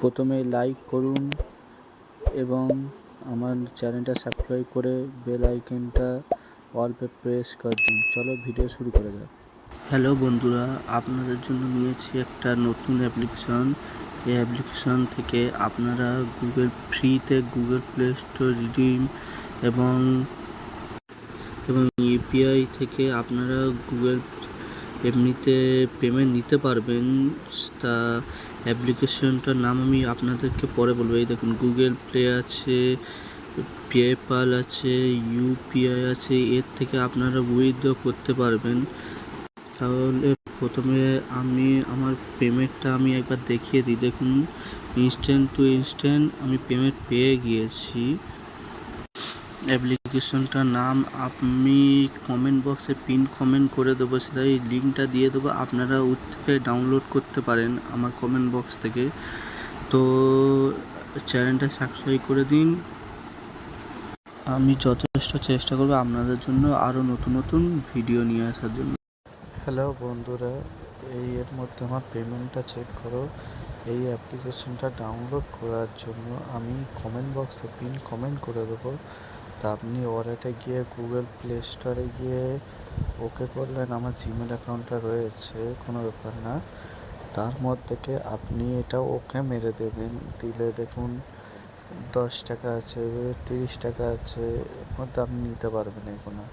প্রথমে লাইক করুন এবং আমার চ্যানেলটা সাবস্ক্রাইব করে বেল আইকনটা অল পে প্রেস করে দিন। চলো ভিডিও শুরু করা যাক। হ্যালো বন্ধুরা, আপনাদের জন্য নিয়েছি একটা নতুন অ্যাপ্লিকেশন। এই অ্যাপ্লিকেশন থেকে আপনারা ফ্রিতে গুগল প্লে স্টোর রিডিম এবং ইউপিআই থেকে আপনারা গুগল এমনিতে পেমেন্ট নিতে পারবেন। তা অ্যাপ্লিকেশনটার নাম আমি আপনাদেরকে পরে বলবো। এই দেখুন, গুগল প্লে আছে, পেপ্যাল আছে, ইউপিআই আছে। এর থেকে আপনারা উইথড্র করতে পারবেন। তাহলে প্রথমে আমি আমার পেমেন্টটা একবার দেখিয়ে দিই। দেখুন, ইনস্ট্যান্ট টু ইনস্ট্যান্ট আমি পেমেন্ট পেয়ে গিয়েছি। অ্যাপ্লিকেশনটার নাম আমি কমেন্ট বক্সে পিন কমেন্ট করে দেবো, সেটাই লিঙ্কটা দিয়ে দেবো। আপনারা ওর থেকে ডাউনলোড করতে পারেন আমার কমেন্ট বক্স থেকে। তো চ্যানেলটা সাবস্ক্রাইব করে দিন। আমি যথেষ্ট চেষ্টা করব আপনাদের জন্য আরও নতুন নতুন ভিডিও নিয়ে আসার জন্য। হ্যালো বন্ধুরা, এর মধ্যে আমার পেমেন্টটা চেক করো। এই অ্যাপ্লিকেশনটা ডাউনলোড করার জন্য আমি কমেন্ট বক্সে পিন কমেন্ট করে দেবো। তা আপনি ওয়ালেটে গিয়ে গুগল প্লে স্টোরে গিয়ে ওকে করলেন। আমার জিমেল অ্যাকাউন্টটা রয়েছে, কোনো ব্যাপার না। তার মধ্যে থেকে আপনি এটা ওকে মেরে দেবেন। দিলে দেখুন 10 টাকা আছে, 30 টাকা আছে, এর মধ্যে আপনি নিতে পারবেন এগুলো।